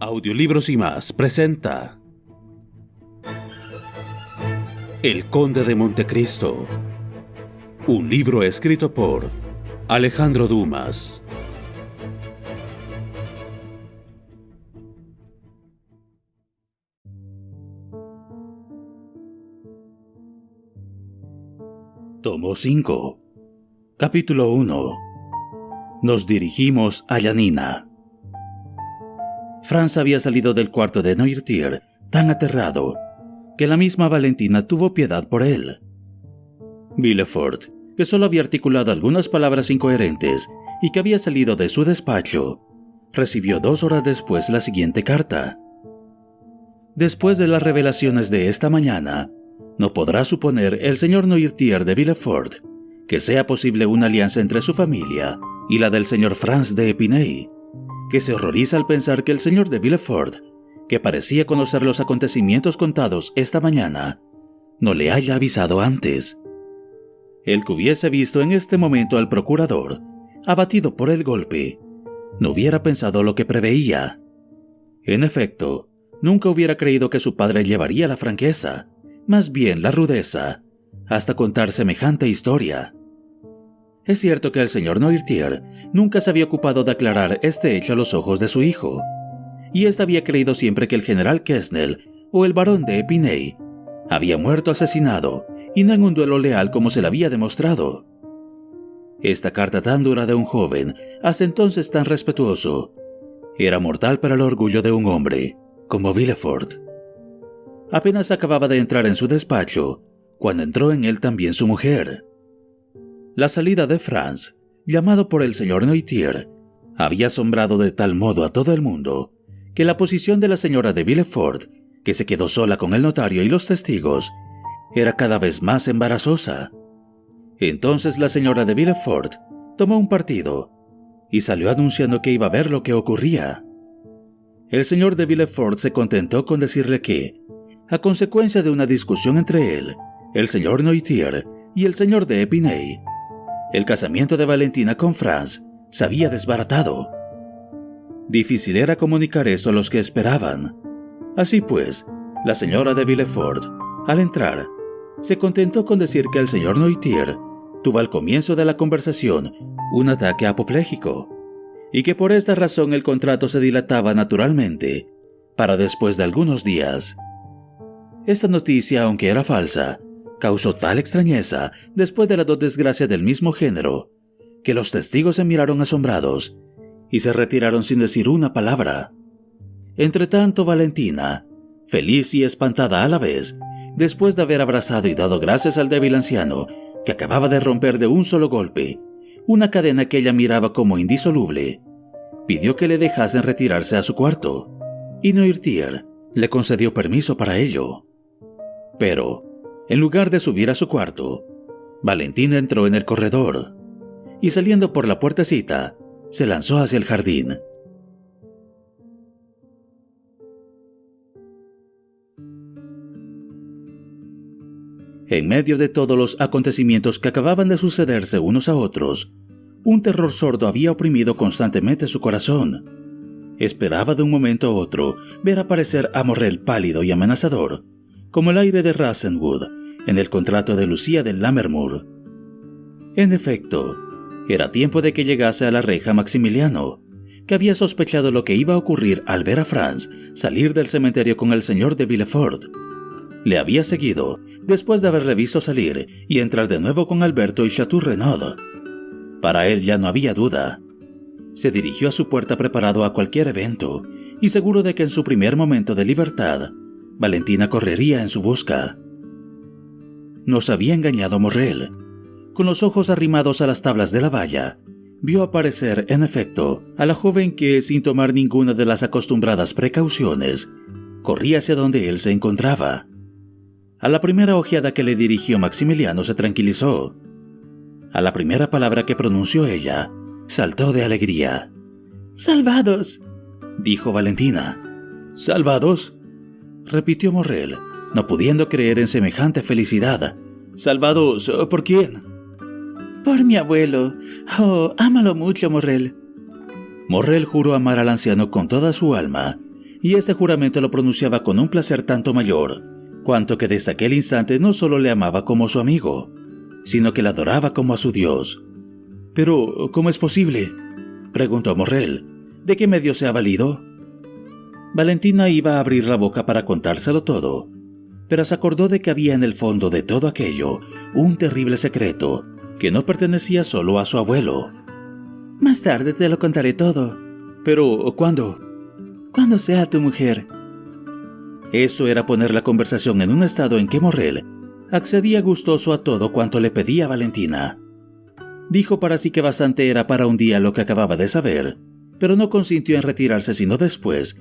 Audiolibros y más presenta El Conde de Montecristo, un libro escrito por Alejandro Dumas. Tomo 5, Capítulo 1. Nos dirigimos a Yanina. Franz había salido del cuarto de Noirtier tan aterrado que la misma Valentina tuvo piedad por él. Villefort, que solo había articulado algunas palabras incoherentes y que había salido de su despacho, recibió 2 horas después la siguiente carta. Después de las revelaciones de esta mañana, no podrá suponer el señor Noirtier de Villefort que sea posible una alianza entre su familia y la del señor Franz de Epinay, que se horroriza al pensar que el señor de Villefort, que parecía conocer los acontecimientos contados esta mañana, no le haya avisado antes. El que hubiese visto en este momento al procurador, abatido por el golpe, no hubiera pensado lo que preveía. En efecto, nunca hubiera creído que su padre llevaría la franqueza, más bien la rudeza, hasta contar semejante historia. Es cierto que el señor Noirtier nunca se había ocupado de aclarar este hecho a los ojos de su hijo, y éste había creído siempre que el general Quesnel o el barón de Epinay había muerto asesinado y no en un duelo leal como se le había demostrado. Esta carta tan dura de un joven, hasta entonces tan respetuoso, era mortal para el orgullo de un hombre como Villefort. Apenas acababa de entrar en su despacho cuando entró en él también su mujer. La salida de Franz, llamado por el señor Noirtier, había asombrado de tal modo a todo el mundo que la posición de la señora de Villefort, que se quedó sola con el notario y los testigos, era cada vez más embarazosa. Entonces la señora de Villefort tomó un partido y salió anunciando que iba a ver lo que ocurría. El señor de Villefort se contentó con decirle que, a consecuencia de una discusión entre él, el señor Noirtier y el señor de Epinay, el casamiento de Valentina con Franz se había desbaratado. Difícil era comunicar esto a los que esperaban. Así pues, la señora de Villefort, al entrar, se contentó con decir que el señor Noirtier tuvo al comienzo de la conversación un ataque apopléjico, y que por esta razón el contrato se dilataba naturalmente para después de algunos días. Esta noticia, aunque era falsa, causó tal extrañeza después de las 2 desgracias del mismo género, que los testigos se miraron asombrados y se retiraron sin decir una palabra. Entretanto, Valentina, feliz y espantada a la vez, después de haber abrazado y dado gracias al débil anciano que acababa de romper de un solo golpe una cadena que ella miraba como indisoluble, pidió que le dejasen retirarse a su cuarto, y Noirtier le concedió permiso para ello. Pero, en lugar de subir a su cuarto, Valentina entró en el corredor y, saliendo por la puertecita, se lanzó hacia el jardín. En medio de todos los acontecimientos que acababan de sucederse unos a otros, un terror sordo había oprimido constantemente su corazón. Esperaba de un momento a otro ver aparecer a Morrel pálido y amenazador, como el aire de Rasenwood en el contrato de Lucía de Lammermoor. En efecto, era tiempo de que llegase a la reja Maximiliano, que había sospechado lo que iba a ocurrir al ver a Franz salir del cementerio con el señor de Villefort. Le había seguido después de haberle visto salir y entrar de nuevo con Alberto y Chateau Renaud. Para él ya no había duda. Se dirigió a su puerta preparado a cualquier evento y seguro de que en su primer momento de libertad, Valentina correría en su busca. Nos había engañado Morrel. Con los ojos arrimados a las tablas de la valla, vio aparecer, en efecto, a la joven que, sin tomar ninguna de las acostumbradas precauciones, corría hacia donde él se encontraba. A la primera ojeada que le dirigió Maximiliano se tranquilizó. A la primera palabra que pronunció ella, saltó de alegría. «¡Salvados!», dijo Valentina. «¿Salvados?», repitió Morrel, no pudiendo creer en semejante felicidad. «¿Salvados? ¿Por quién?». «Por mi abuelo. Oh, ámalo mucho, Morrel». Morrel juró amar al anciano con toda su alma y este juramento lo pronunciaba con un placer tanto mayor, cuanto que desde aquel instante no solo le amaba como su amigo, sino que le adoraba como a su Dios. «¿Pero cómo es posible?», preguntó Morrel. «¿De qué medio se ha valido?». Valentina iba a abrir la boca para contárselo todo, pero se acordó de que había en el fondo de todo aquello un terrible secreto que no pertenecía solo a su abuelo. «Más tarde te lo contaré todo». «¿Pero cuándo?». «Cuando sea tu mujer». Eso era poner la conversación en un estado en que Morrel accedía gustoso a todo cuanto le pedía Valentina. Dijo para sí que bastante era para un día lo que acababa de saber, pero no consintió en retirarse sino después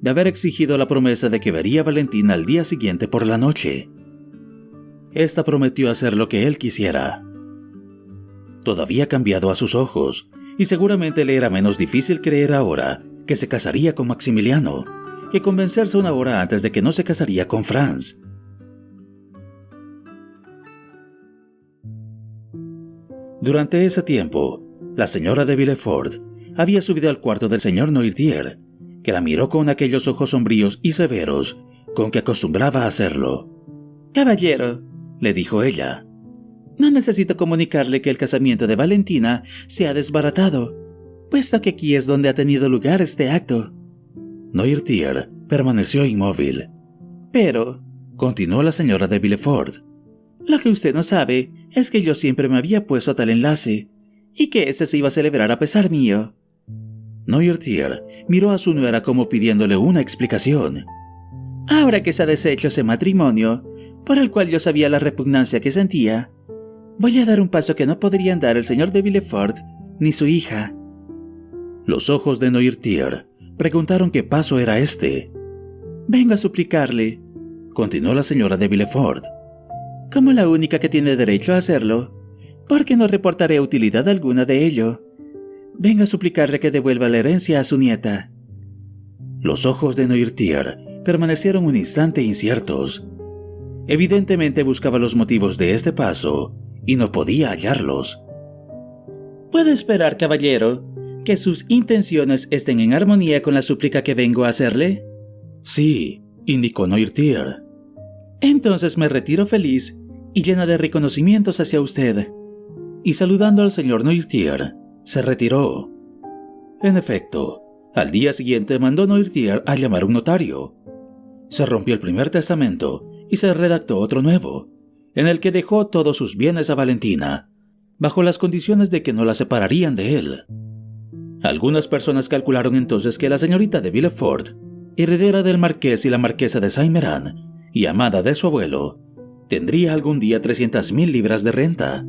de haber exigido la promesa de que vería a Valentina al día siguiente por la noche. Esta prometió hacer lo que él quisiera. Todo había cambiado a sus ojos, y seguramente le era menos difícil creer ahora que se casaría con Maximiliano, que convencerse una hora antes de que no se casaría con Franz. Durante ese tiempo, la señora de Villefort había subido al cuarto del señor Noirtier, que la miró con aquellos ojos sombríos y severos con que acostumbraba a hacerlo. «Caballero», le dijo ella, «no necesito comunicarle que el casamiento de Valentina se ha desbaratado, puesto que aquí es donde ha tenido lugar este acto». Noirtier permaneció inmóvil. «Pero», continuó la señora de Villefort, «lo que usted no sabe es que yo siempre me había puesto a tal enlace, y que ese se iba a celebrar a pesar mío». Noirtier miró a su nuera como pidiéndole una explicación. «Ahora que se ha deshecho ese matrimonio, por el cual yo sabía la repugnancia que sentía, voy a dar un paso que no podrían dar el señor de Villefort ni su hija». Los ojos de Noirtier preguntaron qué paso era este. «Vengo a suplicarle», continuó la señora de Villefort, «como la única que tiene derecho a hacerlo, porque no reportaré utilidad alguna de ello. Vengo a suplicarle que devuelva la herencia a su nieta». Los ojos de Noirtier permanecieron un instante inciertos. Evidentemente buscaba los motivos de este paso y no podía hallarlos. «¿Puede esperar, caballero, que sus intenciones estén en armonía con la súplica que vengo a hacerle?» «Sí», indicó Noirtier. «Entonces me retiro feliz y llena de reconocimientos hacia usted». Y saludando al señor Noirtier, se retiró. En efecto, al día siguiente mandó Noirtier a llamar un notario. Se rompió el primer testamento y se redactó otro nuevo, en el que dejó todos sus bienes a Valentina, bajo las condiciones de que no la separarían de él. Algunas personas calcularon entonces que la señorita de Villefort, heredera del marqués y la marquesa de Saint-Méran y amada de su abuelo, tendría algún día 300.000 libras de renta.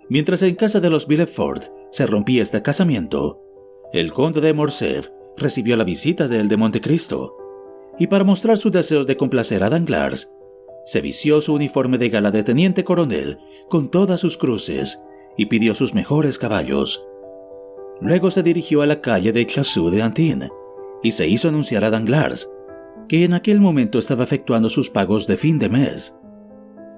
Mientras en casa de los Villefort se rompía este casamiento, el conde de Morcerf recibió la visita del de Montecristo, y para mostrar sus deseos de complacer a Danglars, se vistió su uniforme de gala de teniente coronel con todas sus cruces y pidió sus mejores caballos. Luego se dirigió a la calle de Chasseurs de Antin y se hizo anunciar a Danglars, que en aquel momento estaba efectuando sus pagos de fin de mes.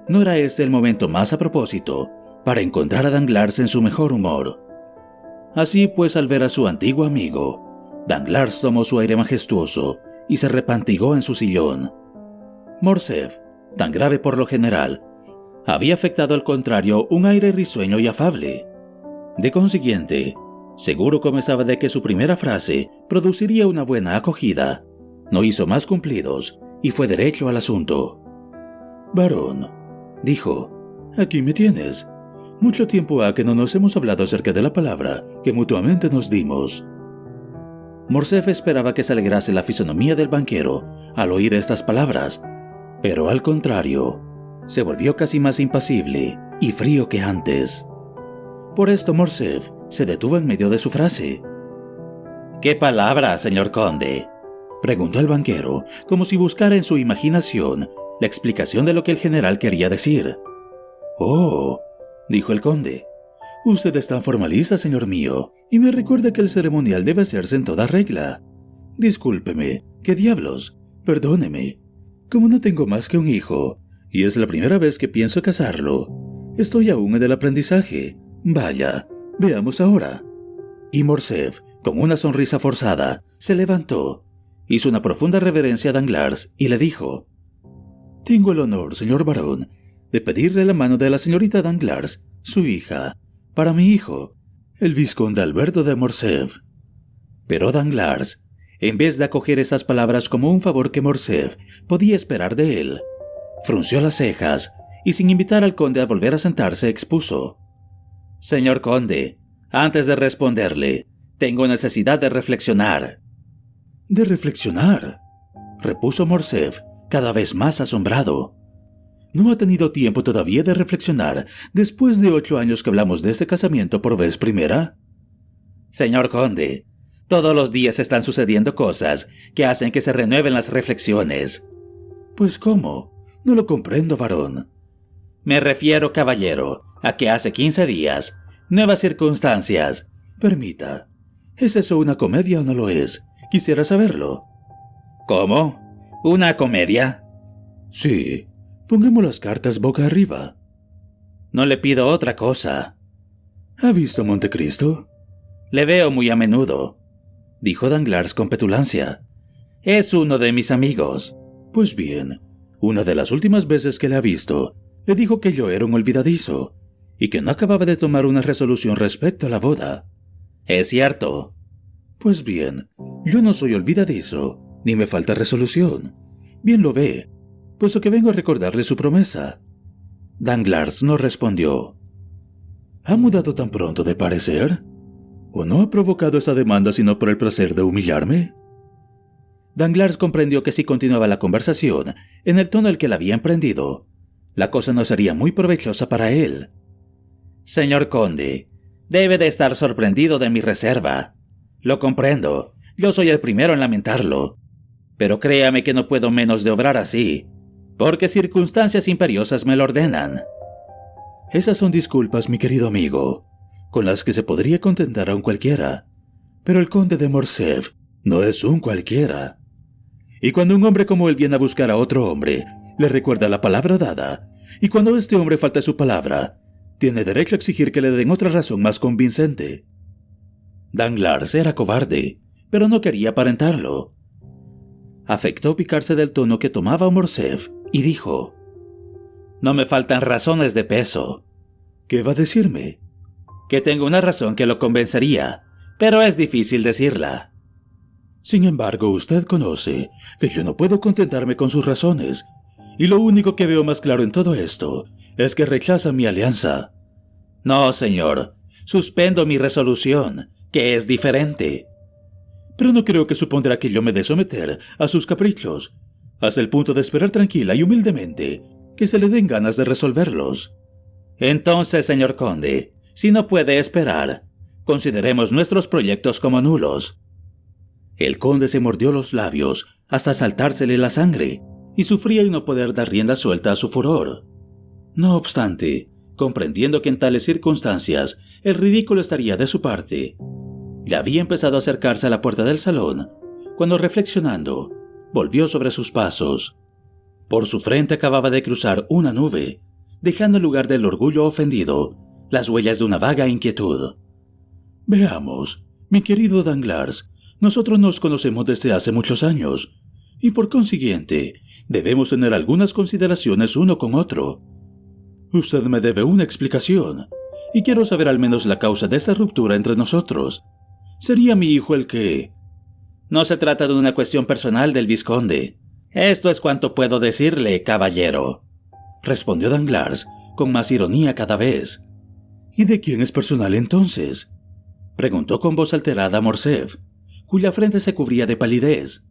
No era este el momento más a propósito para encontrar a Danglars en su mejor humor. Así pues, al ver a su antiguo amigo, Danglars tomó su aire majestuoso y se repantigó en su sillón. Morcerf, tan grave por lo general, había afectado al contrario un aire risueño y afable. De consiguiente, seguro como estaba de que su primera frase produciría una buena acogida, no hizo más cumplidos y fue derecho al asunto. «Barón», dijo, «aquí me tienes. Mucho tiempo ha que no nos hemos hablado acerca de la palabra que mutuamente nos dimos». Morcerf esperaba que se alegrase la fisonomía del banquero al oír estas palabras, pero al contrario, se volvió casi más impasible y frío que antes. Por esto Morcerf se detuvo en medio de su frase. «¿Qué palabra, señor conde?», preguntó el banquero, como si buscara en su imaginación la explicación de lo que el general quería decir. «Oh», dijo el conde, «usted es tan formalista, señor mío, y me recuerda que el ceremonial debe hacerse en toda regla. Discúlpeme, ¿qué diablos? Perdóneme. Como no tengo más que un hijo, y es la primera vez que pienso casarlo, estoy aún en el aprendizaje, Vaya, veamos ahora. Y Morcerf, con una sonrisa forzada, se levantó, hizo una profunda reverencia a Danglars y le dijo: «Tengo el honor, señor barón, de pedirle la mano de la señorita Danglars, su hija, para mi hijo, el vizconde Alberto de Morcerf». Pero Danglars, en vez de acoger esas palabras como un favor que Morcerf podía esperar de él, frunció las cejas y, sin invitar al conde a volver a sentarse, expuso: «Señor conde, antes de responderle, tengo necesidad de reflexionar». «¿De reflexionar?», repuso Morcerf, cada vez más asombrado. «¿No ha tenido tiempo todavía de reflexionar después de 8 años que hablamos de este casamiento por vez primera?» «Señor conde, todos los días están sucediendo cosas que hacen que se renueven las reflexiones». «Pues ¿cómo? No lo comprendo, varón». «Me refiero, caballero, a que hace 15 días, nuevas circunstancias». «Permita, ¿es eso una comedia o no lo es? Quisiera saberlo». «¿Cómo? ¿Una comedia?» «Sí, pongamos las cartas boca arriba». «No le pido otra cosa». «¿Ha visto Montecristo?» «Le veo muy a menudo», dijo Danglars con petulancia. «Es uno de mis amigos». «Pues bien, una de las últimas veces que le ha visto, le dijo que yo era un olvidadizo y que no acababa de tomar una resolución respecto a la boda». «Es cierto». «Pues bien, yo no soy olvidadizo, ni me falta resolución. Bien lo ve, puesto que vengo a recordarle su promesa». Danglars no respondió. ¿Ha mudado tan pronto de parecer? ¿O no ha provocado esa demanda sino por el placer de humillarme? Danglars comprendió que si continuaba la conversación en el tono en el que la había emprendido, la cosa no sería muy provechosa para él. «Señor conde, debe de estar sorprendido de mi reserva. Lo comprendo, yo soy el primero en lamentarlo. Pero créame que no puedo menos de obrar así, porque circunstancias imperiosas me lo ordenan». «Esas son disculpas, mi querido amigo, con las que se podría contentar a un cualquiera. Pero el conde de Morcerf no es un cualquiera. Y cuando un hombre como él viene a buscar a otro hombre, le recuerda la palabra dada, y cuando este hombre falta a su palabra, tiene derecho a exigir que le den otra razón más convincente». Danglars era cobarde, pero no quería aparentarlo. Afectó picarse del tono que tomaba Morcerf y dijo: «No me faltan razones de peso». «¿Qué va a decirme?» «Que tengo una razón que lo convencería, pero es difícil decirla». «Sin embargo, usted conoce que yo no puedo contentarme con sus razones, y lo único que veo más claro en todo esto es que rechaza mi alianza». «No, señor, suspendo mi resolución, que es diferente». «Pero no creo que supondrá que yo me dé someter a sus caprichos, hasta el punto de esperar tranquila y humildemente que se le den ganas de resolverlos». «Entonces, señor conde, si no puede esperar, consideremos nuestros proyectos como nulos». El conde se mordió los labios hasta saltársele la sangre y sufría el no poder dar rienda suelta a su furor. No obstante, comprendiendo que en tales circunstancias el ridículo estaría de su parte, ya había empezado a acercarse a la puerta del salón, cuando, reflexionando, volvió sobre sus pasos. Por su frente acababa de cruzar una nube, dejando en lugar del orgullo ofendido las huellas de una vaga inquietud. «Veamos, mi querido Danglars, nosotros nos conocemos desde hace muchos años, y por consiguiente debemos tener algunas consideraciones uno con otro. Usted me debe una explicación, y quiero saber al menos la causa de esa ruptura entre nosotros. ¿Sería mi hijo el que...?» «No se trata de una cuestión personal del vizconde. Esto es cuanto puedo decirle, caballero», respondió Danglars con más ironía cada vez. «¿Y de quién es personal entonces?», preguntó con voz alterada Morcerf, cuya frente se cubría de palidez.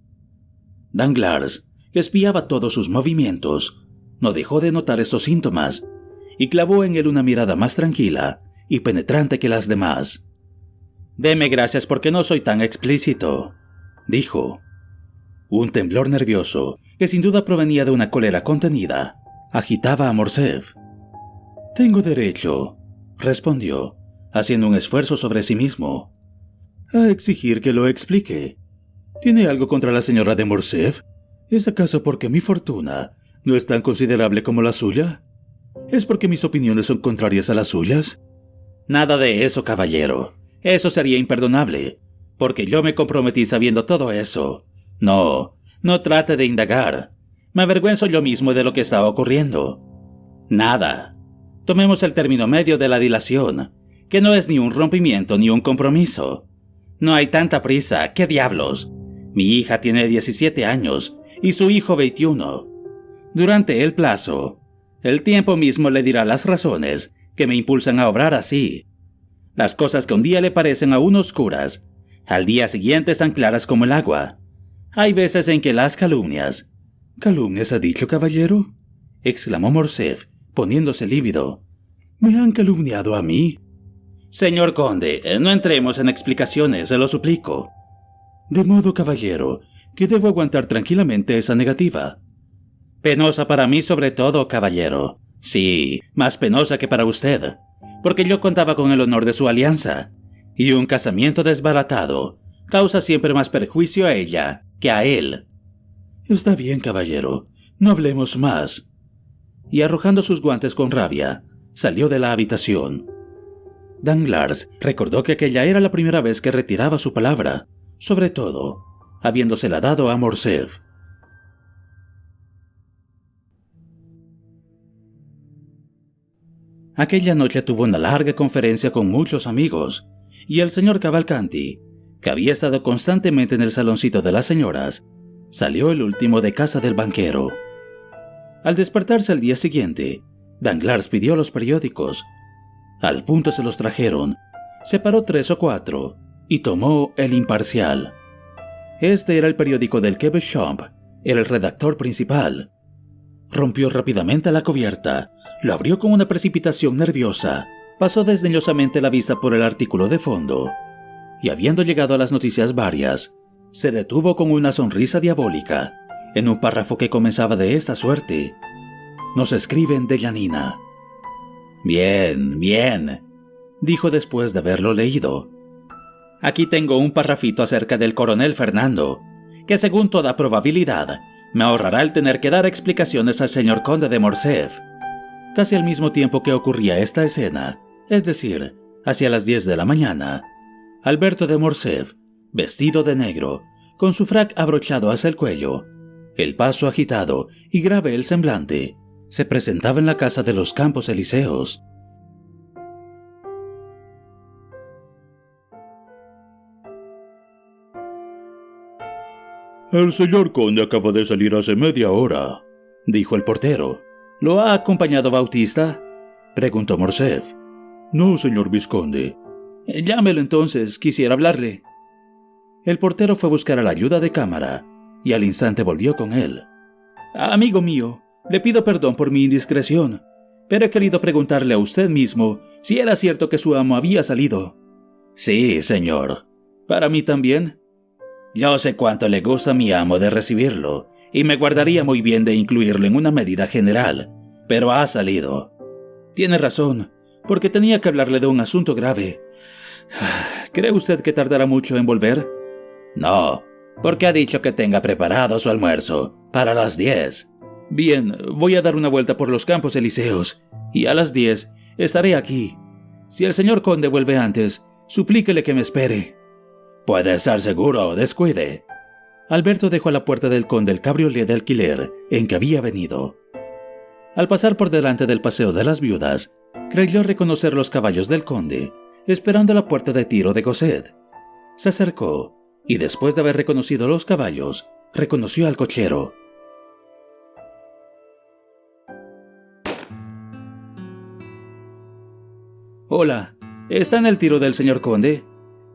Danglars, que espiaba todos sus movimientos, no dejó de notar estos síntomas y clavó en él una mirada más tranquila y penetrante que las demás. «Deme gracias porque no soy tan explícito», dijo. Un temblor nervioso, que sin duda provenía de una cólera contenida, agitaba a Morcerf. «Tengo derecho», respondió, haciendo un esfuerzo sobre sí mismo, «a exigir que lo explique. ¿Tiene algo contra la señora de Morcerf? ¿Es acaso porque mi fortuna no es tan considerable como la suya? ¿Es porque mis opiniones son contrarias a las suyas?» Nada de eso, caballero. Eso sería imperdonable, porque yo me comprometí sabiendo todo eso. No trate de indagar. Me avergüenzo yo mismo de lo que está ocurriendo. Nada. Tomemos el término medio de la dilación, que no es ni un rompimiento ni un compromiso. No hay tanta prisa, ¿qué diablos? Mi hija tiene 17 años y su hijo 21. Durante el plazo, el tiempo mismo le dirá las razones que me impulsan a obrar así. Las cosas que un día le parecen aún oscuras, al día siguiente están claras como el agua. Hay veces en que las calumnias... —¿Calumnias ha dicho, caballero? —exclamó Morcerf, poniéndose lívido. —¿Me han calumniado a mí? —Señor conde, no entremos en explicaciones, se lo suplico. —De modo, caballero, que debo aguantar tranquilamente esa negativa. —Penosa para mí sobre todo, caballero. Sí, más penosa que para usted, porque yo contaba con el honor de su alianza, y un casamiento desbaratado causa siempre más perjuicio a ella que a él. —Está bien, caballero, no hablemos más. Y arrojando sus guantes con rabia, salió de la habitación. Danglars recordó que aquella era la primera vez que retiraba su palabra, sobre todo, habiéndosela dado a Morcerf. Aquella noche tuvo una larga conferencia con muchos amigos, y el señor Cavalcanti, que había estado constantemente en el saloncito de las señoras, salió el último de casa del banquero. Al despertarse al día siguiente, Danglars pidió los periódicos. Al punto se los trajeron, separó 3 o 4 y tomó El Imparcial. Este era el periódico del que Beauchamp era el redactor principal. Rompió rápidamente la cubierta, lo abrió con una precipitación nerviosa, pasó desdeñosamente la vista por el artículo de fondo, y habiendo llegado a las noticias varias, se detuvo con una sonrisa diabólica en un párrafo que comenzaba de esta suerte: «Nos escriben de Yanina». «Bien, bien», dijo después de haberlo leído. «Aquí tengo un parrafito acerca del coronel Fernando, que según toda probabilidad me ahorrará el tener que dar explicaciones al señor conde de Morcerf». Casi al mismo tiempo que ocurría esta escena, es decir, hacia las 10 de la mañana, Alberto de Morcerf, vestido de negro, con su frac abrochado hacia el cuello, el paso agitado y grave el semblante, se presentaba en la casa de los Campos Elíseos. «El señor conde acaba de salir hace media hora», dijo el portero. «¿Lo ha acompañado Bautista?», preguntó Morcerf. «No, señor vizconde». «Llámelo entonces, quisiera hablarle». El portero fue a buscar a la ayuda de cámara y al instante volvió con él. «Amigo mío, le pido perdón por mi indiscreción, pero he querido preguntarle a usted mismo si era cierto que su amo había salido». «Sí, señor». «¿Para mí también?» «Yo sé cuánto le gusta a mi amo de recibirlo, y me guardaría muy bien de incluirlo en una medida general, pero ha salido». «Tiene razón, porque tenía que hablarle de un asunto grave. ¿Cree usted que tardará mucho en volver?» «No, porque ha dicho que tenga preparado su almuerzo para las 10. «Bien, voy a dar una vuelta por los Campos Elíseos, y a las 10 estaré aquí. Si el señor conde vuelve antes, suplíquele que me espere». «Puede estar seguro, descuide». Alberto dejó a la puerta del conde el cabriolé de alquiler en que había venido. Al pasar por delante del Paseo de las Viudas, creyó reconocer los caballos del conde, esperando a la puerta de tiro de Cosette. Se acercó, y después de haber reconocido los caballos, reconoció al cochero. «Hola, ¿está en el tiro del señor conde?»,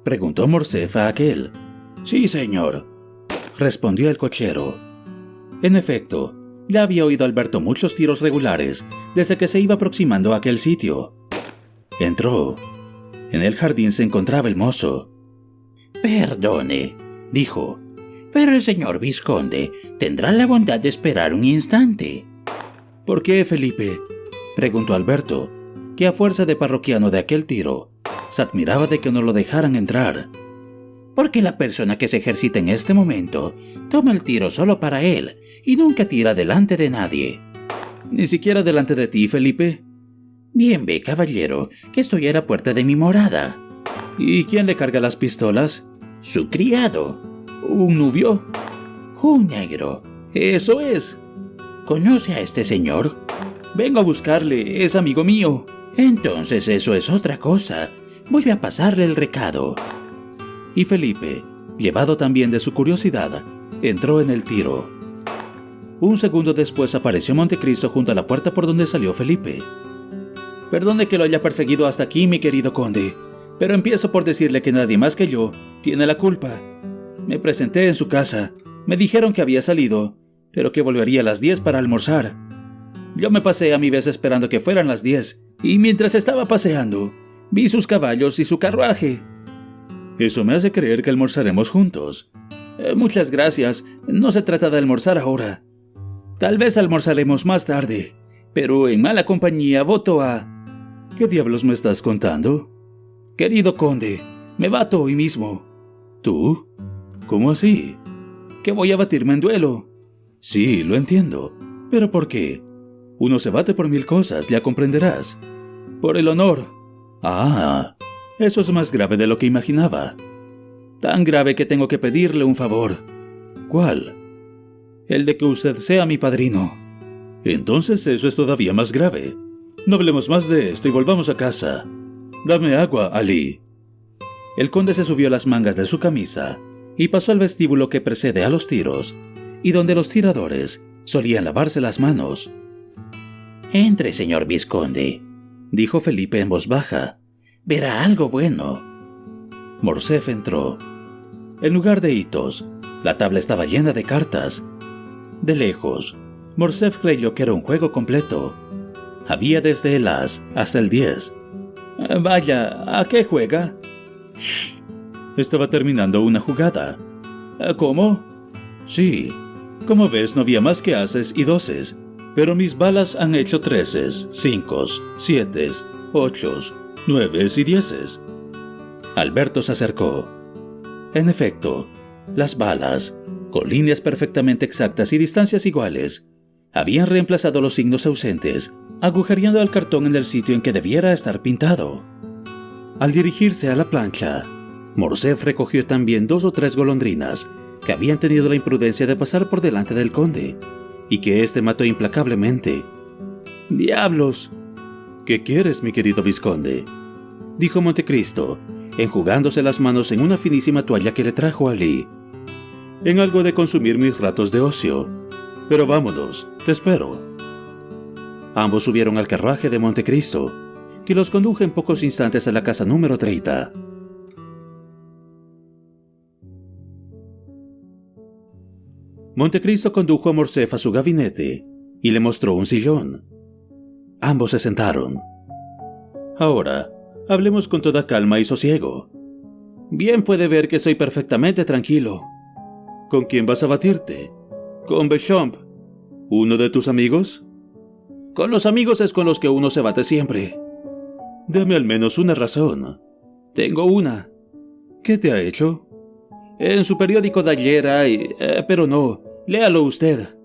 preguntó Morcerf a aquel. «Sí, señor», respondió el cochero. En efecto, ya había oído Alberto muchos tiros regulares desde que se iba aproximando a aquel sitio. Entró. En el jardín se encontraba el mozo. «Perdone», dijo, «pero el señor vizconde tendrá la bondad de esperar un instante». «¿Por qué, Felipe?», preguntó Alberto, que a fuerza de parroquiano de aquel tiro, se admiraba de que no lo dejaran entrar. «Porque la persona que se ejercita en este momento toma el tiro solo para él y nunca tira delante de nadie». «¿Ni siquiera delante de ti, Felipe?». Bien ve, caballero, que estoy a la puerta de mi morada. ¿Y quién le carga las pistolas? Su criado. ¿Un nubio? Un negro. Eso es. ¿Conoce a este señor? Vengo a buscarle, es amigo mío. Entonces eso es otra cosa. Voy a pasarle el recado. Y Felipe, llevado también de su curiosidad, entró en el tiro. Un segundo después apareció Montecristo junto a la puerta por donde salió Felipe. Perdone que lo haya perseguido hasta aquí, mi querido conde, pero empiezo por decirle que nadie más que yo tiene la culpa. Me presenté en su casa, me dijeron que había salido, pero que volvería a las 10 para almorzar. Yo me pasé a mi vez esperando que fueran las 10, y mientras estaba paseando, vi sus caballos y su carruaje. Eso me hace creer que almorzaremos juntos. Muchas gracias, no se trata de almorzar ahora. Tal vez almorzaremos más tarde, pero en mala compañía voto a... ¿Qué diablos me estás contando? Querido conde, me bato hoy mismo. ¿Tú? ¿Cómo así? Que voy a batirme en duelo. Sí, lo entiendo. ¿Pero por qué? Uno se bate por 1000 cosas, ya comprenderás. Por el honor. Ah, eso es más grave de lo que imaginaba. Tan grave que tengo que pedirle un favor. ¿Cuál? El de que usted sea mi padrino. Entonces eso es todavía más grave. No hablemos más de esto y volvamos a casa. Dame agua, Ali. El conde se subió las mangas de su camisa y pasó al vestíbulo que precede a los tiros, y donde los tiradores solían lavarse las manos. Entre, señor vizconde, dijo Felipe en voz baja. Verá algo bueno. Morcerf entró. En lugar de hitos, la tabla estaba llena de cartas. De lejos, Morcerf creyó que era un juego completo. Había desde el as hasta el 10. Vaya, ¿a qué juega? Estaba terminando una jugada. ¿Cómo? Sí. Como ves, no había más que ases y doces, pero mis balas han hecho 13s, 5s, 7s, 8s, 9s y 10s. Alberto se acercó. En efecto, las balas, con líneas perfectamente exactas y distancias iguales, habían reemplazado los signos ausentes, agujereando el cartón en el sitio en que debiera estar pintado. Al dirigirse a la plancha, Morcerf recogió también 2 o 3 golondrinas que habían tenido la imprudencia de pasar por delante del conde, y que éste mató implacablemente. ¡Diablos! ¿Qué quieres, mi querido vizconde?, dijo Montecristo, enjugándose las manos en una finísima toalla que le trajo Ali. En algo de consumir mis ratos de ocio. Pero vámonos, te espero. Ambos subieron al carruaje de Montecristo, que los condujo en pocos instantes a la casa número 30. Montecristo condujo a Morcerf a su gabinete y le mostró un sillón. Ambos se sentaron. Ahora, hablemos con toda calma y sosiego. Bien puede ver que estoy perfectamente tranquilo. ¿Con quién vas a batirte? Con Beauchamp. ¿Uno de tus amigos? Con los amigos es con los que uno se bate siempre. Dame al menos una razón. Tengo una. ¿Qué te ha hecho? En su periódico de ayer hay... pero no, léalo usted.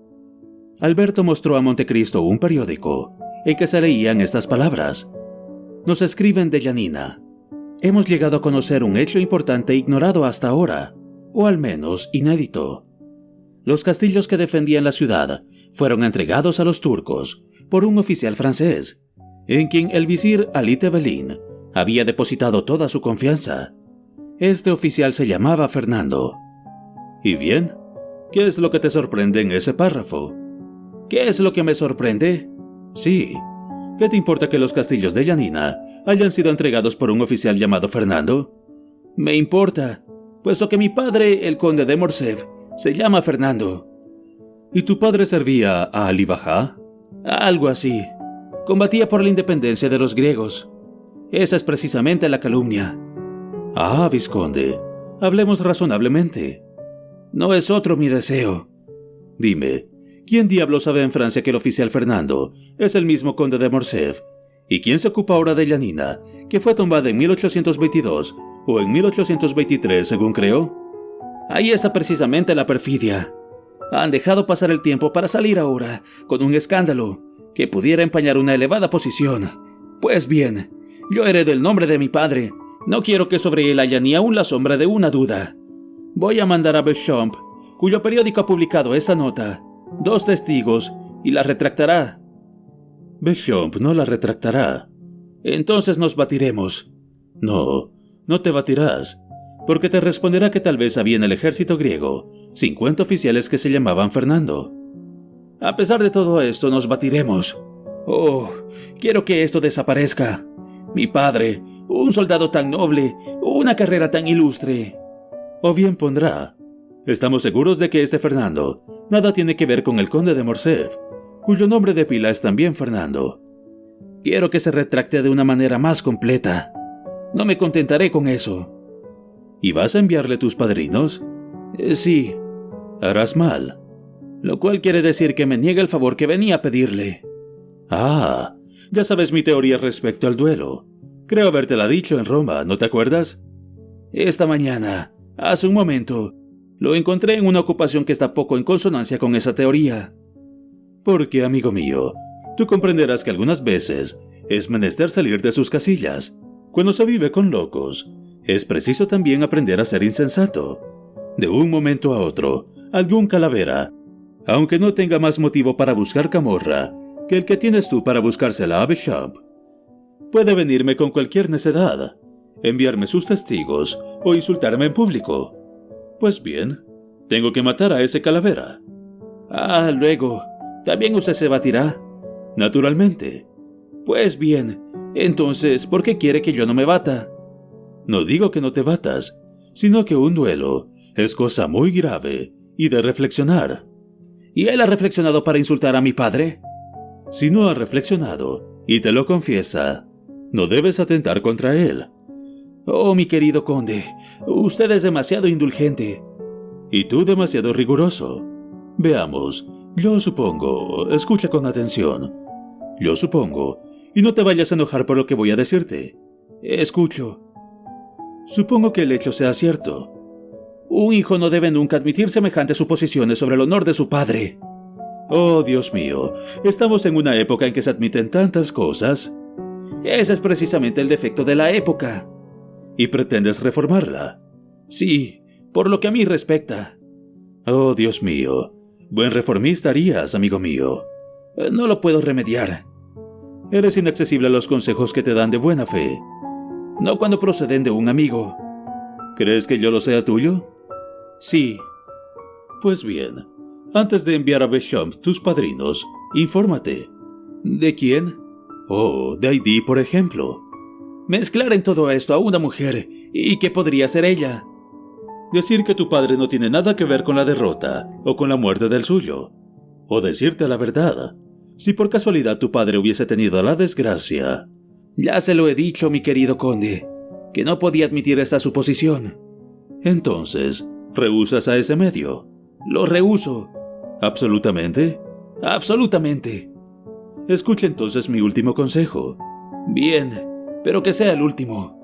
Alberto mostró a Montecristo un periódico en que se leían estas palabras. Nos escriben de Yanina. Hemos llegado a conocer un hecho importante ignorado hasta ahora, o al menos inédito. Los castillos que defendían la ciudad fueron entregados a los turcos por un oficial francés, en quien el visir Ali Tebelin había depositado toda su confianza. Este oficial se llamaba Fernando. ¿Y bien? ¿Qué es lo que te sorprende en ese párrafo? ¿Qué es lo que me sorprende? Sí. ¿Qué te importa que los castillos de Yanina hayan sido entregados por un oficial llamado Fernando? Me importa, puesto que mi padre, el conde de Morcerf, se llama Fernando. ¿Y tu padre servía a Ali Bajá? Algo así. Combatía por la independencia de los griegos. Esa es precisamente la calumnia. Ah, vizconde, hablemos razonablemente. No es otro mi deseo. Dime, ¿quién diablo sabe en Francia que el oficial Fernando es el mismo conde de Morcerf? ¿Y quién se ocupa ahora de Yanina, que fue tumbada en 1822 o en 1823, según creo? Ahí está precisamente la perfidia. Han dejado pasar el tiempo para salir ahora con un escándalo que pudiera empañar una elevada posición. Pues bien, yo heredo el nombre de mi padre. No quiero que sobre él haya ni aún la sombra de una duda. Voy a mandar a Beauchamp, cuyo periódico ha publicado esta nota, 2 testigos, y la retractará. Beauchamp no la retractará. Entonces nos batiremos. No, no te batirás, porque te responderá que tal vez había en el ejército griego 50 oficiales que se llamaban Fernando. A pesar de todo esto, nos batiremos. Oh, quiero que esto desaparezca. Mi padre, un soldado tan noble, una carrera tan ilustre. O bien pondrá: estamos seguros de que este Fernando nada tiene que ver con el conde de Morcerf, cuyo nombre de pila es también Fernando. Quiero que se retracte de una manera más completa. No me contentaré con eso. ¿Y vas a enviarle tus padrinos? Sí. Harás mal. Lo cual quiere decir que me niega el favor que venía a pedirle. Ah, ya sabes mi teoría respecto al duelo. Creo habértela dicho en Roma, ¿no te acuerdas? Esta mañana, hace un momento, lo encontré en una ocupación que está poco en consonancia con esa teoría. Porque, amigo mío, tú comprenderás que algunas veces es menester salir de sus casillas. Cuando se vive con locos, es preciso también aprender a ser insensato. De un momento a otro, algún calavera, aunque no tenga más motivo para buscar camorra que el que tienes tú para buscársela a Beauchamp, puede venirme con cualquier necedad, enviarme sus testigos o insultarme en público. Pues bien, tengo que matar a ese calavera. Ah, luego, ¿también usted se batirá? Naturalmente. Pues bien, entonces, ¿por qué quiere que yo no me bata? No digo que no te batas, sino que un duelo es cosa muy grave y de reflexionar. ¿Y él ha reflexionado para insultar a mi padre? Si no ha reflexionado, y te lo confiesa, no debes atentar contra él. Oh, mi querido conde, usted es demasiado indulgente. Y tú demasiado riguroso. Veamos, yo supongo, escucha con atención. Yo supongo, y no te vayas a enojar por lo que voy a decirte. Escucho. Supongo que el hecho sea cierto. Un hijo no debe nunca admitir semejantes suposiciones sobre el honor de su padre. Oh, Dios mío, estamos en una época en que se admiten tantas cosas. Ese es precisamente el defecto de la época. ¿Y pretendes reformarla? Sí, por lo que a mí respecta. Oh, Dios mío, buen reformista harías, amigo mío. No lo puedo remediar. Eres inaccesible a los consejos que te dan de buena fe. No cuando proceden de un amigo. ¿Crees que yo lo sea tuyo? Sí. Pues bien, antes de enviar a Beauchamp tus padrinos, infórmate. ¿De quién? Oh, de Haydée, por ejemplo. Mezclar en todo esto a una mujer, ¿y qué podría ser ella? Decir que tu padre no tiene nada que ver con la derrota o con la muerte del suyo. O decirte la verdad, si por casualidad tu padre hubiese tenido la desgracia. Ya se lo he dicho, mi querido conde, que no podía admitir esa suposición. Entonces, ¿rehusas a ese medio? Lo rehúso. ¿Absolutamente? Absolutamente. Escucha entonces mi último consejo. Bien, pero que sea el último.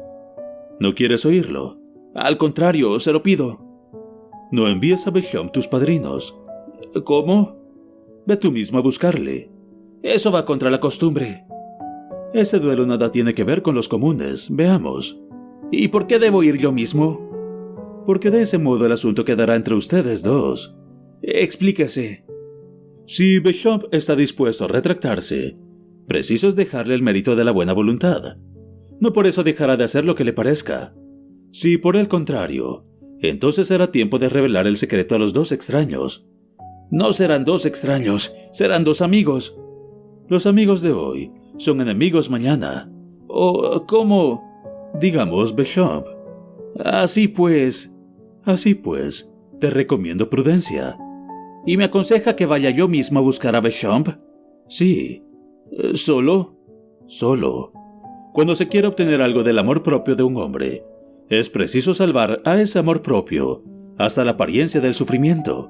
¿No quieres oírlo? Al contrario, se lo pido. No envíes a Beauchamp tus padrinos. ¿Cómo? Ve tú mismo a buscarle. Eso va contra la costumbre. Ese duelo nada tiene que ver con los comunes, veamos. ¿Y por qué debo ir yo mismo? Porque de ese modo el asunto quedará entre ustedes dos. Explíquese. Si Beauchamp está dispuesto a retractarse, preciso es dejarle el mérito de la buena voluntad. No por eso dejará de hacer lo que le parezca. Si por el contrario, entonces será tiempo de revelar el secreto a los 2 extraños. No serán 2 extraños, serán 2 amigos. Los amigos de hoy son enemigos mañana. ¿O cómo? Digamos Beauchamp. Así pues, te recomiendo prudencia. ¿Y me aconseja que vaya yo mismo a buscar a Beauchamp? Sí. ¿Solo? Solo. Cuando se quiere obtener algo del amor propio de un hombre, es preciso salvar a ese amor propio hasta la apariencia del sufrimiento.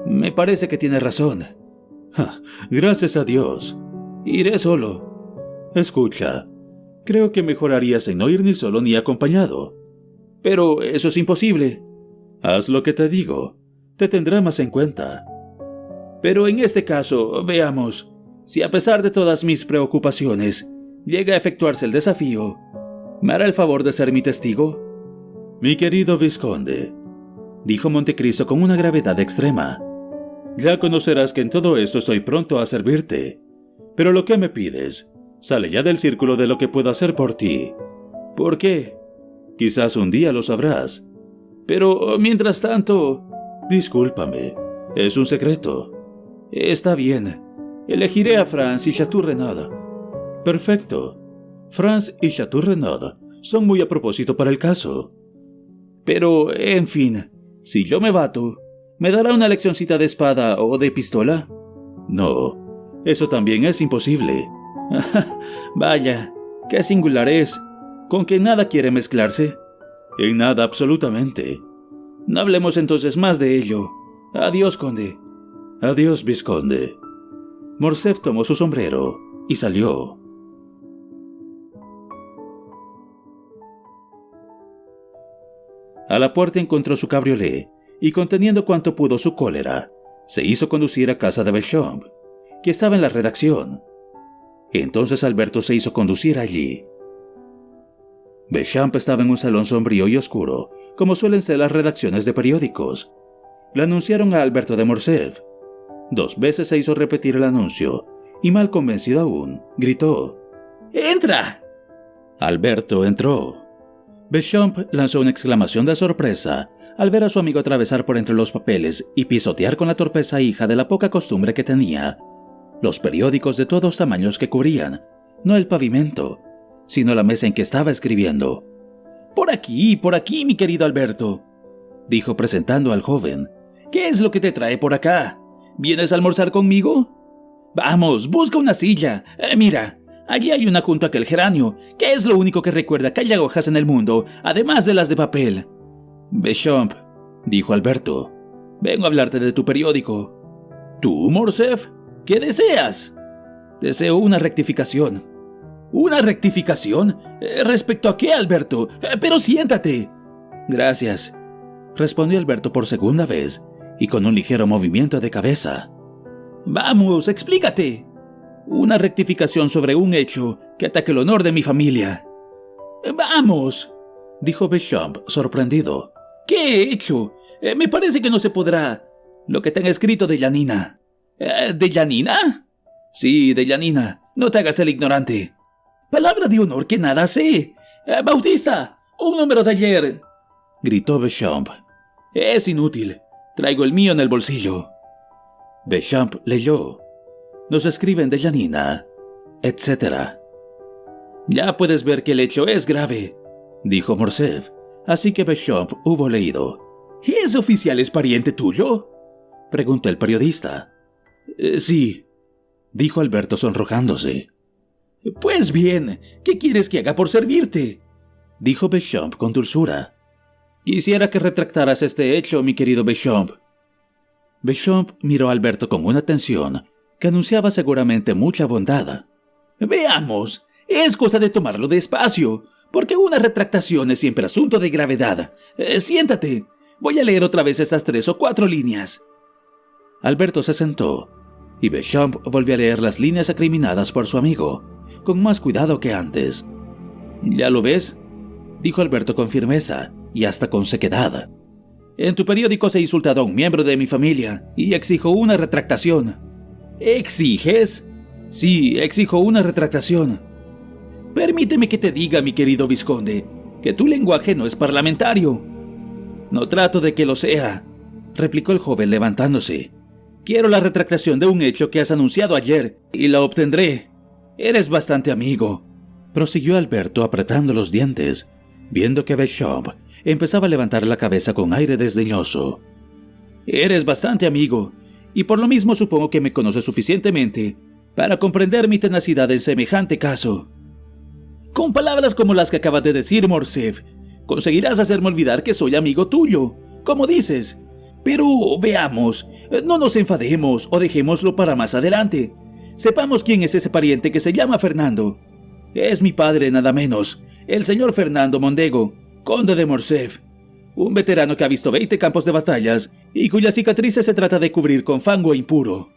Me parece que tiene razón. Gracias a Dios. Iré solo. Escucha, creo que mejorarías en no ir ni solo ni acompañado. Pero eso es imposible. Haz lo que te digo. Te tendrá más en cuenta. Pero en este caso, veamos, si a pesar de todas mis preocupaciones, llega a efectuarse el desafío, ¿me hará el favor de ser mi testigo? Mi querido vizconde, dijo Montecristo con una gravedad extrema, ya conocerás que en todo esto estoy pronto a servirte. Pero lo que me pides sale ya del círculo de lo que puedo hacer por ti. ¿Por qué? Quizás un día lo sabrás. Pero, mientras tanto, discúlpame, es un secreto. Está bien, elegiré a Franz y Chateau Renaud. Perfecto. Franz y Chateau Renaud son muy a propósito para el caso. Pero, en fin, si yo me bato, ¿me dará una leccioncita de espada o de pistola? No, eso también es imposible. Vaya, qué singular es. ¿Con que nada quiere mezclarse? En nada, absolutamente. No hablemos entonces más de ello. Adiós, conde. Adiós, vizconde. Morcerf tomó su sombrero y salió. A la puerta encontró su cabriolé y, conteniendo cuanto pudo su cólera, se hizo conducir a casa de Beauchamp, que estaba en la redacción. Entonces Alberto se hizo conducir allí. Beauchamp estaba en un salón sombrío y oscuro, como suelen ser las redacciones de periódicos. Le anunciaron a Alberto de Morcerf. 2 veces se hizo repetir el anuncio, y mal convencido aún, gritó: ¡Entra! Alberto entró. Beauchamp lanzó una exclamación de sorpresa al ver a su amigo atravesar por entre los papeles y pisotear con la torpeza hija de la poca costumbre que tenía los periódicos de todos tamaños que cubrían, no el pavimento, sino la mesa en que estaba escribiendo. Por aquí, mi querido Alberto», dijo presentando al joven. «¿Qué es lo que te trae por acá? ¿Vienes a almorzar conmigo? Vamos, busca una silla. Mira, allí hay una junto a aquel geranio, que es lo único que recuerda que hay agujas en el mundo, además de las de papel». «Beauchamp», dijo Alberto, «vengo a hablarte de tu periódico». «¿Tú, Morcerf? ¿Qué deseas?» «Deseo una rectificación». «¿Una rectificación? ¿Respecto a qué, Alberto? Pero siéntate». «Gracias», respondió Alberto por segunda vez y con un ligero movimiento de cabeza. «Vamos, explícate». «Una rectificación sobre un hecho que ataque el honor de mi familia». «Vamos», dijo Beauchamp sorprendido. «¿Qué hecho? Me parece que no se podrá. Lo que te han escrito de Janina». ¿De Janina?» «Sí, de Janina. No te hagas el ignorante». «Palabra de honor que nada sé. Bautista, un número de ayer», gritó Beauchamp. «Es inútil. Traigo el mío en el bolsillo». Beauchamp leyó: «Nos escriben de Janina, etc». «Ya puedes ver que el hecho es grave», dijo Morcerf, así que Beauchamp hubo leído. «¿Ese oficial es pariente tuyo?», preguntó el periodista. «Sí», dijo Alberto sonrojándose. «Pues bien, ¿qué quieres que haga por servirte?», dijo Beauchamp con dulzura. «Quisiera que retractaras este hecho, mi querido Beauchamp». Beauchamp miró a Alberto con una atención que anunciaba seguramente mucha bondad. «Veamos, es cosa de tomarlo despacio, porque una retractación es siempre asunto de gravedad. Siéntate, voy a leer otra vez estas 3 o 4 líneas». Alberto se sentó, y Beauchamp volvió a leer las líneas acriminadas por su amigo, con más cuidado que antes. «¿Ya lo ves?», dijo Alberto con firmeza y hasta con sequedad. «En tu periódico se ha insultado a un miembro de mi familia y exijo una retractación». «¿Exiges?» «Sí, exijo una retractación». «Permíteme que te diga, mi querido vizconde, que tu lenguaje no es parlamentario». «No trato de que lo sea», replicó el joven levantándose. «Quiero la retractación de un hecho que has anunciado ayer y la obtendré. Eres bastante amigo», prosiguió Alberto apretando los dientes, viendo que Beauchamp empezaba a levantar la cabeza con aire desdeñoso. «Eres bastante amigo, y por lo mismo supongo que me conoces suficientemente para comprender mi tenacidad en semejante caso. Con palabras como las que acabas de decir, Morcerf, conseguirás hacerme olvidar que soy amigo tuyo, como dices. Pero veamos, no nos enfademos o dejémoslo para más adelante. Sepamos quién es ese pariente que se llama Fernando. Es mi padre, nada menos, el señor Fernando Mondego, conde de Morcerf, un veterano que ha visto 20 campos de batallas y cuyas cicatrices se trata de cubrir con fango impuro».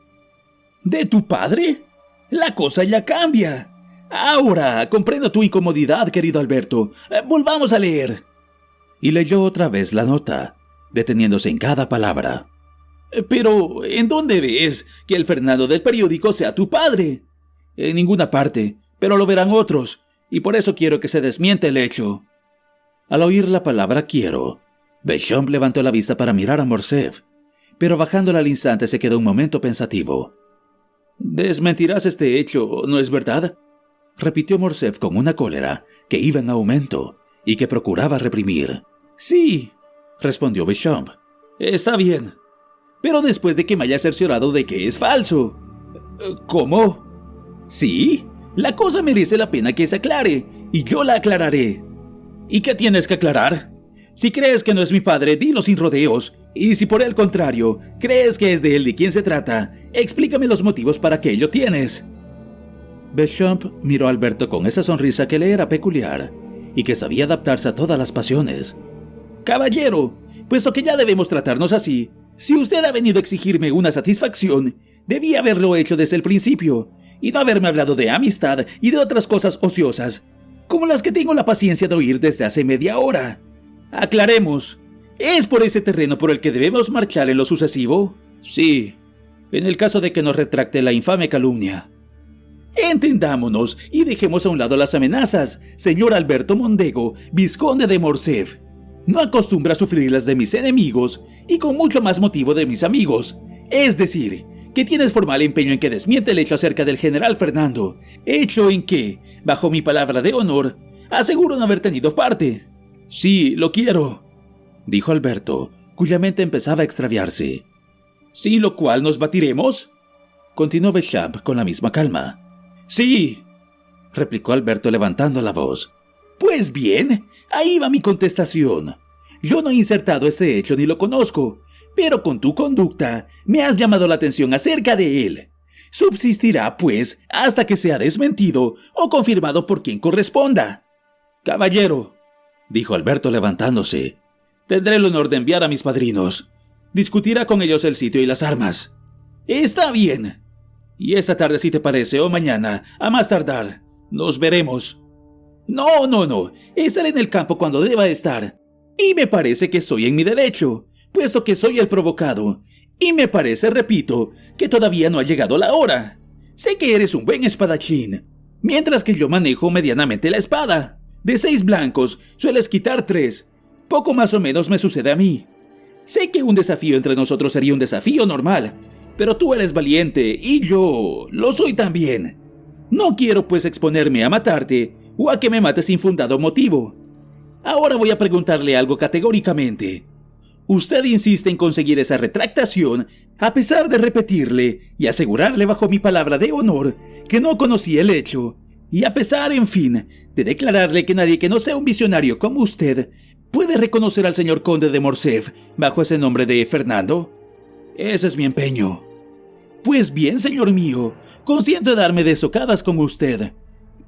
«¿De tu padre? La cosa ya cambia. Ahora comprendo tu incomodidad, querido Alberto. Volvamos a leer. Y leyó otra vez la nota, deteniéndose en cada palabra. Pero, ¿en dónde ves que el Fernando del periódico sea tu padre? En ninguna parte, pero lo verán otros, y por eso quiero que se desmiente el hecho. Al oír la palabra quiero, Beauchamp levantó la vista para mirar a Morcerf, pero bajándola al instante se quedó un momento pensativo. «Desmentirás este hecho, ¿no es verdad?», repitió Morcerf con una cólera que iba en aumento y que procuraba reprimir. «Sí», respondió Beauchamp. «Está bien, pero después de que me haya cerciorado de que es falso». «¿Cómo?». «Sí, la cosa merece la pena que se aclare, y yo la aclararé». «¿Y qué tienes que aclarar? Si crees que no es mi padre, dilo sin rodeos, y si por el contrario, crees que es de él de quien se trata, explícame los motivos para que ello tienes». Beauchamp miró a Alberto con esa sonrisa que le era peculiar, y que sabía adaptarse a todas las pasiones. «Caballero, puesto que ya debemos tratarnos así, si usted ha venido a exigirme una satisfacción, debía haberlo hecho desde el principio, y no haberme hablado de amistad y de otras cosas ociosas, como las que tengo la paciencia de oír desde hace media hora. Aclaremos, ¿es por ese terreno por el que debemos marchar en lo sucesivo? Sí, en el caso de que nos retracte la infame calumnia. Entendámonos y dejemos a un lado las amenazas, señor Alberto Mondego, vizconde de Morcerf. No acostumbro a sufrirlas de mis enemigos y con mucho más motivo de mis amigos. Es decir, que tienes formal empeño en que desmiente el hecho acerca del general Fernando, hecho en que, bajo mi palabra de honor, aseguro no haber tenido parte. Sí, lo quiero, dijo Alberto, cuya mente empezaba a extraviarse. ¿Sin lo cual nos batiremos?, continuó Beauchamp con la misma calma. Sí, replicó Alberto levantando la voz. Pues bien, ahí va mi contestación. Yo no he insertado ese hecho ni lo conozco, pero con tu conducta me has llamado la atención acerca de él. Subsistirá, pues, hasta que sea desmentido o confirmado por quien corresponda. Caballero, dijo Alberto levantándose, tendré el honor de enviar a mis padrinos. Discutirá con ellos el sitio y las armas. Está bien. Y esta tarde, si te parece, o mañana, a más tardar, nos veremos. No, estaré en el campo cuando deba estar. Y me parece que estoy en mi derecho, puesto que soy el provocado. Y me parece, repito, que todavía no ha llegado la hora. Sé que eres un buen espadachín, mientras que yo manejo medianamente la espada. De 6 blancos, sueles quitar 3. Poco más o menos me sucede a mí. Sé que un desafío entre nosotros sería un desafío normal, pero tú eres valiente y yo lo soy también. No quiero pues exponerme a matarte o a que me mates sin fundado motivo. Ahora voy a preguntarle algo categóricamente. Usted insiste en conseguir esa retractación a pesar de repetirle y asegurarle bajo mi palabra de honor que no conocía el hecho, y a pesar, en fin, de declararle que nadie que no sea un visionario como usted puede reconocer al señor conde de Morcerf bajo ese nombre de Fernando. Ese es mi empeño. Pues bien, señor mío, consiento darme de socadas con usted,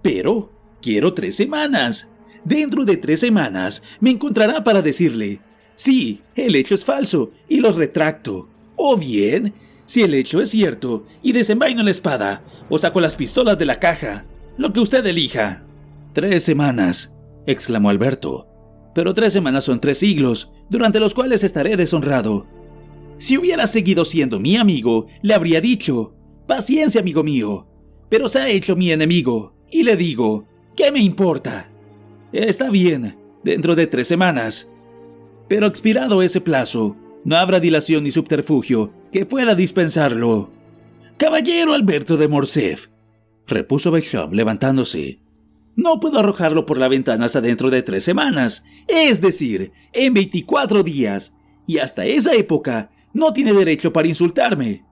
pero quiero 3 semanas. Dentro de 3 semanas me encontrará para decirle: sí, el hecho es falso y lo retracto. O bien, si el hecho es cierto y desenvaino la espada o saco las pistolas de la caja, lo que usted elija. 3 semanas, exclamó Alberto. Pero 3 semanas son 3 siglos, durante los cuales estaré deshonrado. Si hubiera seguido siendo mi amigo, le habría dicho: paciencia, amigo mío, pero se ha hecho mi enemigo, y le digo: ¿qué me importa? Está bien, dentro de 3 semanas. Pero expirado ese plazo, no habrá dilación ni subterfugio que pueda dispensarlo. Caballero Alberto de Morcerf, repuso Beauchamp levantándose, no puedo arrojarlo por la ventana hasta dentro de 3 semanas, es decir, en 24 días, y hasta esa época no tiene derecho para insultarme.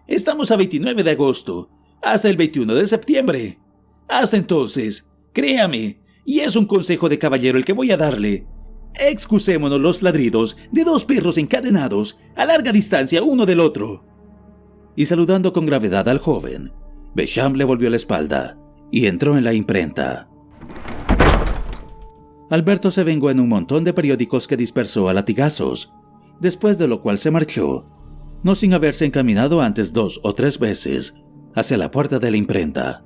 Estamos a 29 de agosto, hasta el 21 de septiembre. Hasta entonces, créame, y es un consejo de caballero el que voy a darle, excusémonos los ladridos de 2 perros encadenados a larga distancia uno del otro. Y saludando con gravedad al joven, Beauchamp le volvió la espalda y entró en la imprenta. Alberto se vengó en un montón de periódicos que dispersó a latigazos, después de lo cual se marchó, no sin haberse encaminado antes 2 o 3 veces hacia la puerta de la imprenta.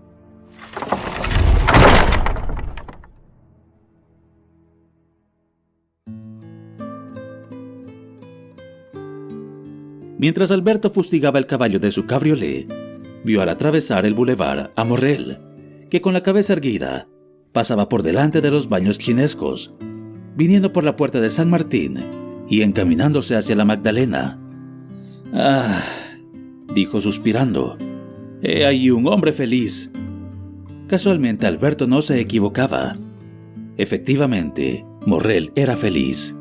Mientras Alberto fustigaba el caballo de su cabriolé, vio al atravesar el bulevar a Morrel, que con la cabeza erguida pasaba por delante de los baños chinescos, viniendo por la puerta de San Martín y encaminándose hacia la Magdalena. «Ah», dijo suspirando, «he ahí un hombre feliz». Casualmente Alberto no se equivocaba. Efectivamente, Morrel era feliz.